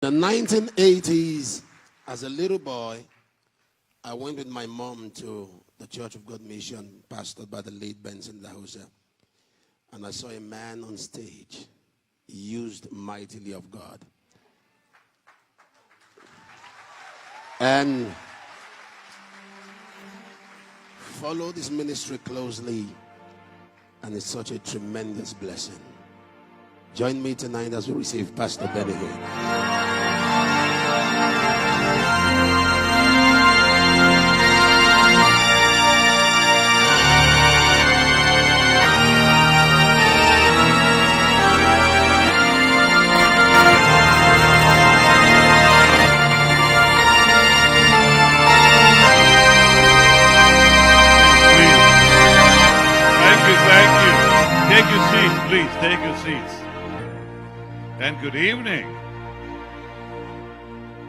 The 1980s, as a little boy, I went with my mom to the Church of God Mission, pastored by the late Benson, Idahosa. And I saw a man on stage, used mightily of God. And follow this ministry closely, and it's such a tremendous blessing. Join me tonight as we receive Pastor Benson. Take your seats, please. Take your seats. And good evening.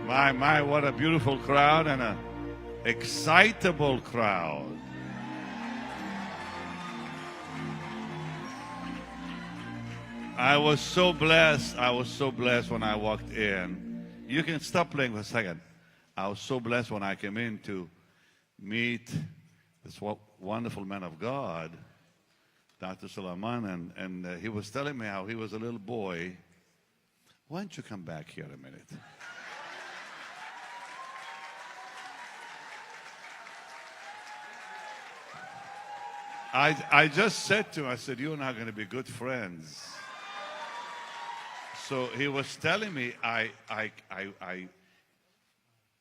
My, what a beautiful crowd and an excitable crowd. I was so blessed when I walked in. You can stop playing for a second. I was so blessed when I came in to meet this wonderful man of God, Dr. Suleman, and he was telling me how he was a little boy. Why don't you come back here a minute? I just said to him, I said, you and I are going to be good friends. So he was telling me I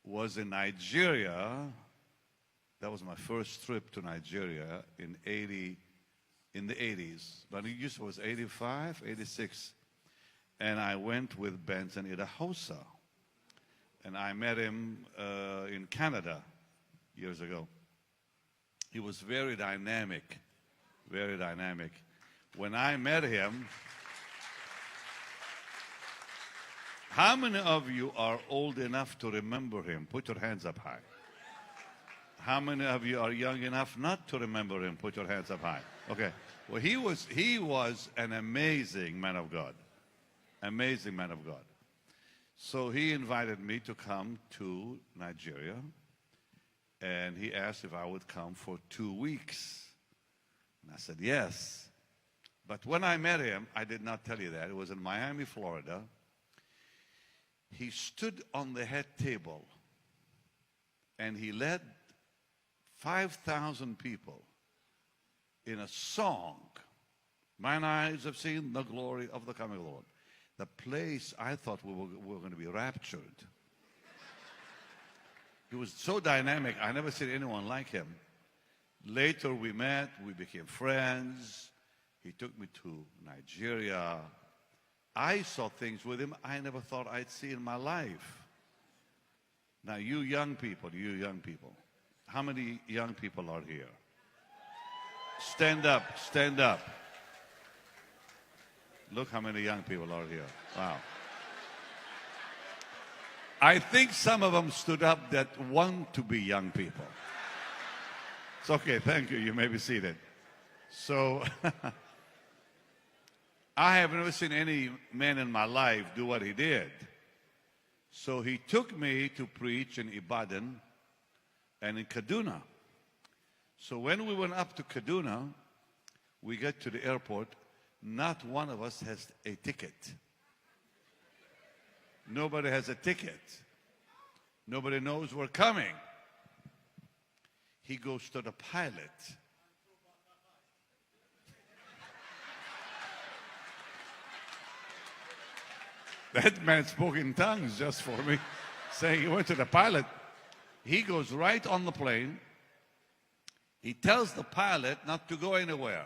was in Nigeria. That was my first trip to Nigeria in the 80s, but it was 85, 86. And I went with Benson, Idahosa. And I met him in Canada years ago. He was very dynamic, very dynamic. When I met him, how many of you are old enough to remember him? Put your hands up high. How many of you are young enough not to remember him? Put your hands up high. Okay. Well, he was an amazing man of God. Amazing man of God. So he invited me to come to Nigeria, and he asked if I would come for 2 weeks. And I said, yes. But when I met him, I did not tell you that. It was in Miami, Florida. He stood on the head table, and he led 5,000 people in a song. Mine eyes have seen the glory of the coming Lord. The place, I thought we were going to be raptured. He was so dynamic. I never seen anyone like him. Later we met, we became friends. He took me to Nigeria. I saw things with him I never thought I'd see in my life. Now you young people, how many young people are here? Stand up, stand up. Look how many young people are here. Wow. I think some of them stood up that want to be young people. It's okay, thank you. You may be seated. So, I have never seen any man in my life do what he did. So he took me to preach in Ibadan and in Kaduna. So when we went up to Kaduna, we get to the airport, not one of us has a ticket. Nobody has a ticket. Nobody knows we're coming. He goes to the pilot. That man spoke in tongues just for me, saying he went to the pilot. He goes right on the plane. He tells the pilot not to go anywhere.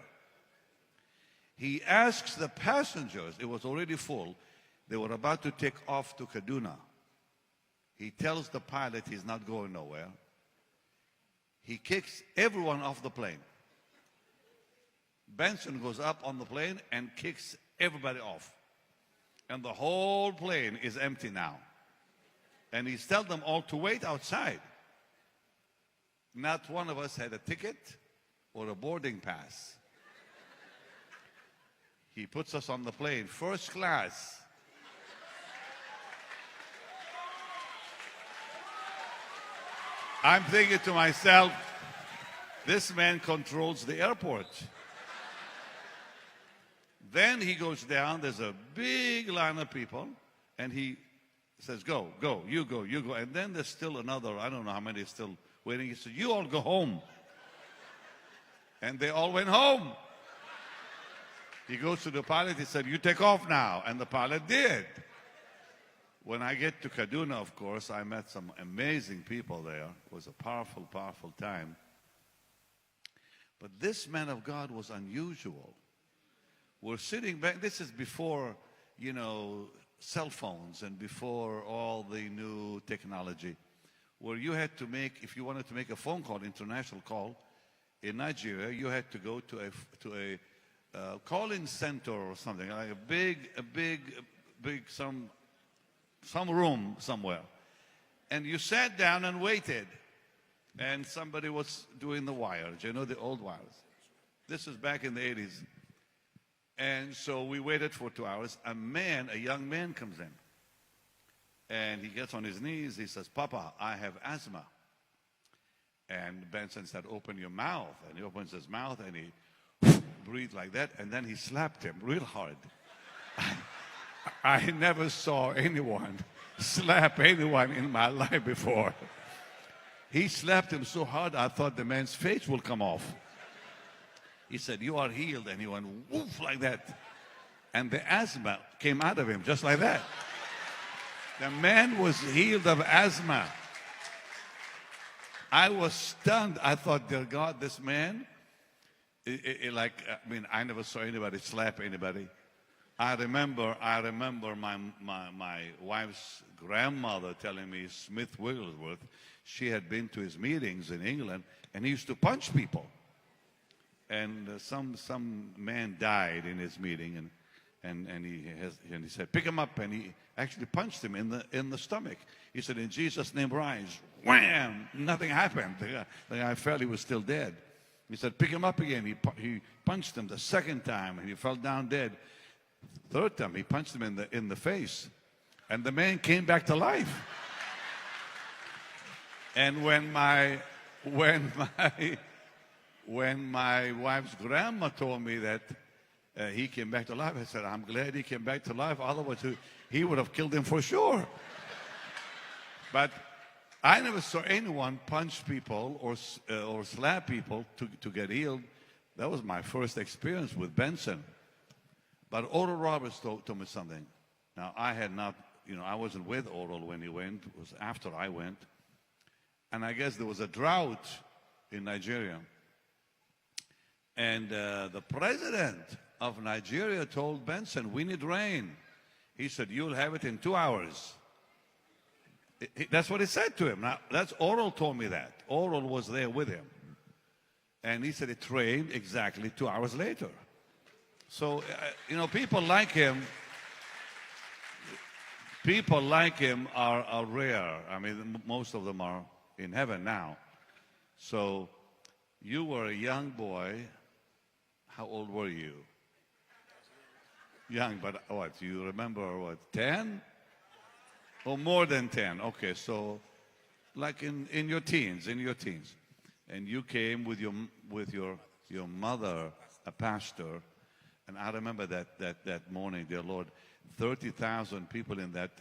He asks the passengers, it was already full, they were about to take off to Kaduna. He tells the pilot he's not going nowhere. He kicks everyone off the plane. Benson goes up on the plane and kicks everybody off. And the whole plane is empty now. And he's telling them all to wait outside. Not one of us had a ticket or a boarding pass. He puts us on the plane, first class. I'm thinking to myself, this man controls the airport. Then he goes down, there's a big line of people, and he says, go, go, you go, you go. And then there's still another, I don't know how many is still waiting. He said, you all go home. And they all went home. He goes to the pilot, he said, you take off now. And the pilot did. When I get to Kaduna, of course, I met some amazing people there. It was a powerful, powerful time. But this man of God was unusual. We're sitting back, this is before, you know, cell phones and before all the new technology, where you had to make, if you wanted to make a phone call, international call, in Nigeria, you had to go to a calling center or something, like a big some room somewhere. And you sat down and waited. And somebody was doing the wires, you know, the old wires. This is back in the 80s. And so we waited for 2 hours. A young man comes in. And he gets on his knees. He says, Papa, I have asthma. And Benson said, open your mouth. And he opens his mouth and he breathed like that. And then he slapped him real hard. I never saw anyone slap anyone in my life before. He slapped him so hard, I thought the man's face will come off. He said, you are healed. And he went woof like that. And the asthma came out of him just like that. The man was healed of asthma. I was stunned. I thought, dear God, this man, I never saw anybody slap anybody. I remember my wife's grandmother telling me, Smith Wigglesworth, she had been to his meetings in England, and he used to punch people. And some man died in his meeting, and he said, pick him up, and he actually punched him in the stomach. He said, in Jesus' name, rise. Wham! Nothing happened. The guy felt he was still dead. He said, pick him up again. He punched him the second time, and he fell down dead. Third time, he punched him in the face, and the man came back to life. And when my wife's grandma told me that he came back to life, I said, I'm glad he came back to life. Otherwise, he would have killed him for sure. But I never saw anyone punch people or slap people to get healed. That was my first experience with Benson. But Oral Roberts told me something. Now, I had not, I wasn't with Oral when he went. It was after I went. And I guess there was a drought in Nigeria. And the president of Nigeria told Benson, we need rain. He said, you'll have it in 2 hours. That's what he said to him. Now, that's Oral told me that. Oral was there with him. And he said it rained exactly 2 hours later. So, people like him are rare. I mean, most of them are in heaven now. So, you were a young boy. How old were you? Young, but what? You remember what? 10? Or more than 10? Okay, so like in your teens, and you came with your mother, a pastor, and I remember that morning, dear Lord, 30,000 people in that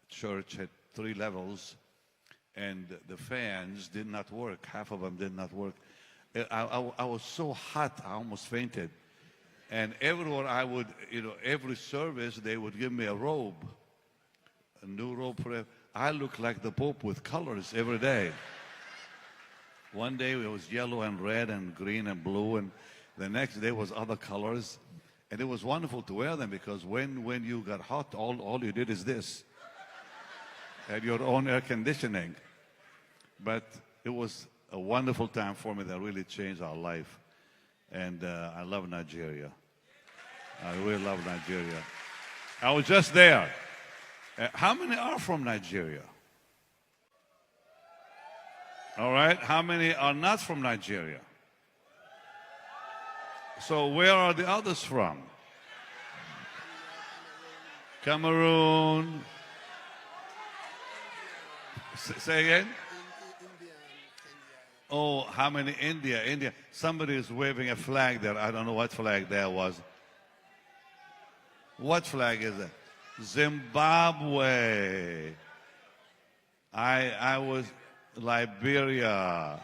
church had 3 levels, and the fans did not work. Half of them did not work. I was so hot, I almost fainted. And everywhere I would, every service, they would give me a robe, a new robe for it. I looked like the Pope with colors every day. One day it was yellow and red and green and blue, and the next day was other colors. And it was wonderful to wear them because when you got hot, all you did is this. Had your own air conditioning. But it was a wonderful time for me that really changed our life. And I love Nigeria. I really love Nigeria. I was just there. How many are from Nigeria? All right. How many are not from Nigeria? So where are the others from? Cameroon. Say again? Oh, how many? India, India. Somebody is waving a flag there. I don't know what flag that was. What flag is it? Zimbabwe. I was Liberia.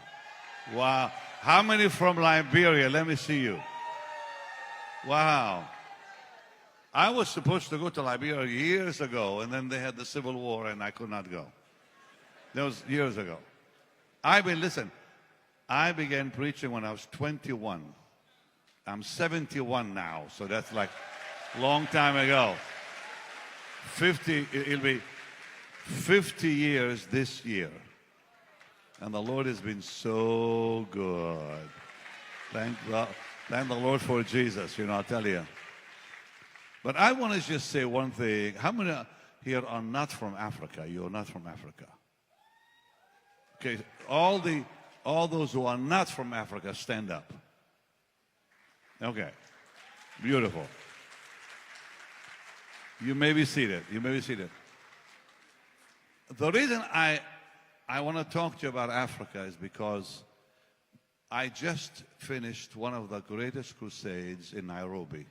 Wow. How many from Liberia? Let me see you. Wow. I was supposed to go to Liberia years ago, and then they had the Civil War, and I could not go. That was years ago. Listen, I began preaching when I was 21. I'm 71 now, so that's like a long time ago. It'll be 50 years this year. And the Lord has been so good. Thank the Lord for Jesus, I'll tell you. But I want to just say one thing. How many here are not from Africa? You're not from Africa. Okay, all those who are not from Africa, stand up. Okay, beautiful. You may be seated. You may be seated. The reason I want to talk to you about Africa is because I just finished one of the greatest crusades in Nairobi.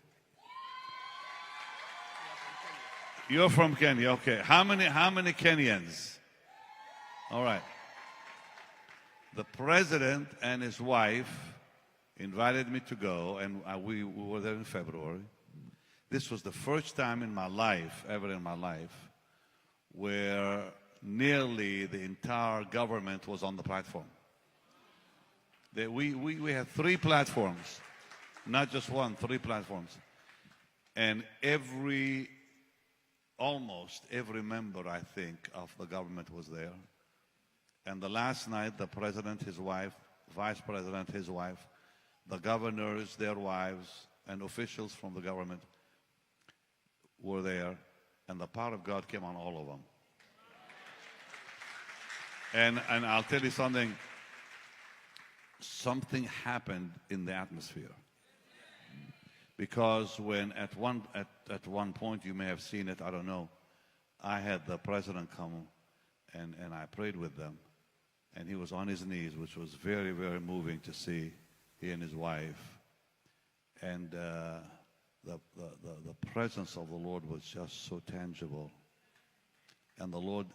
You're from Kenya, okay. How many Kenyans? All right. The president and his wife invited me to go, and we were there in February. This was the first time in my life, ever in my life, where nearly the entire government was on the platform. We had 3 platforms, not just one, 3 platforms. And almost every member, I think, of the government was there. And the last night, the president, his wife, vice president, his wife, the governors, their wives, and officials from the government were there, and the power of God came on all of them. And I'll tell you something. Something happened in the atmosphere. Because when at one point, you may have seen it, I don't know, I had the president come and I prayed with them, and he was on his knees, which was very, very moving to see, he and his wife. And the presence of the Lord was just so tangible. And the Lord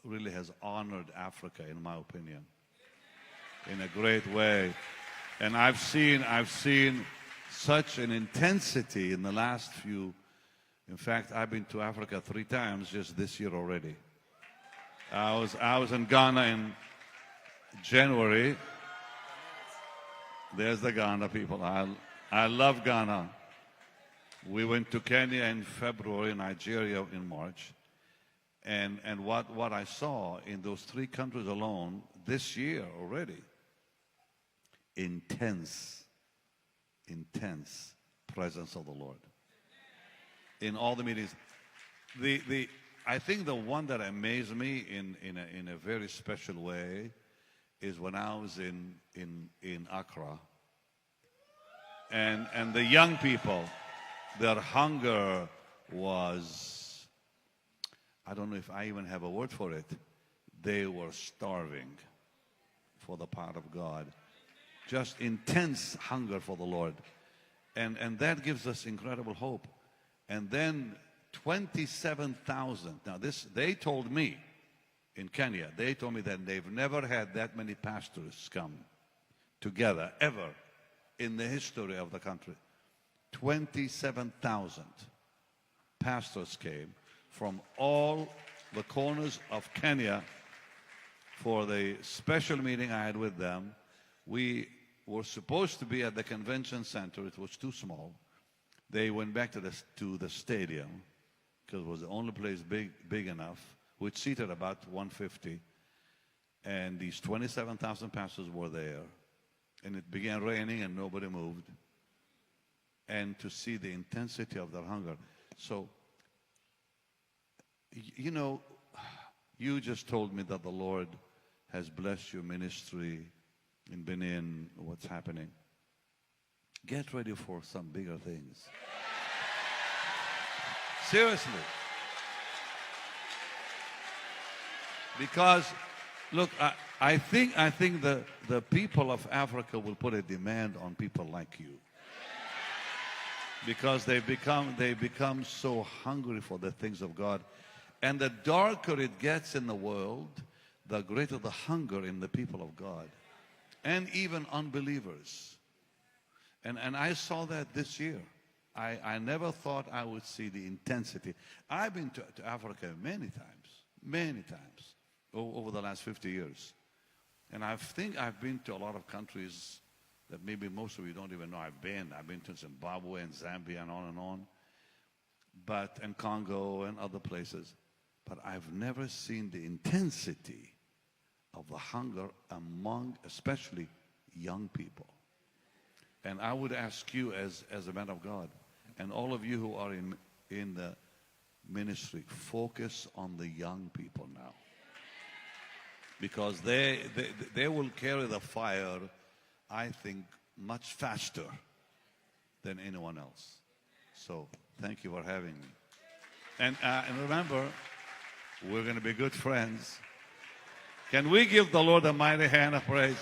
really has honored Africa, in my opinion, in a great way. And I've seen such an intensity in the last few. In fact, I've been to Africa 3 times just this year already. I was in Ghana in January. There's the Ghana people. I love Ghana. We went to Kenya in February, Nigeria in March. And what I saw in those 3 countries alone this year already, intense presence of the Lord in all the meetings. I think the one that amazed me in a very special way is when I was in Accra, and the young people, their hunger was, I don't know if I even have a word for it. They were starving for the power of God. Just intense hunger for the Lord. And that gives us incredible hope. And then 27,000. Now they told me in Kenya, they told me that they've never had that many pastors come together ever in the history of the country. 27,000 pastors came from all the corners of Kenya for the special meeting I had with them. We were supposed to be at the convention center. It was too small. They went back to the stadium because it was the only place big enough, which seated about 150. And these 27,000 pastors were there. And it began raining and nobody moved. And to see the intensity of their hunger. So, you just told me that the Lord has blessed your ministry in Benin, what's happening. Get ready for some bigger things. Seriously. Because, look, I think the people of Africa will put a demand on people like you. Because they become so hungry for the things of God. And the darker it gets in the world, the greater the hunger in the people of God. And even unbelievers. And I saw that this year. I never thought I would see the intensity. I've been to Africa many times, over the last 50 years. And I think I've been to a lot of countries that maybe most of you don't even know I've been. I've been to Zimbabwe and Zambia and on. And Congo and other places. But I've never seen the intensity of the hunger among especially young people. And I would ask you as a man of God, and all of you who are in the ministry, focus on the young people now. Because they will carry the fire, I think, much faster than anyone else. So thank you for having me. And remember, we're going to be good friends. Can we give the Lord a mighty hand of praise?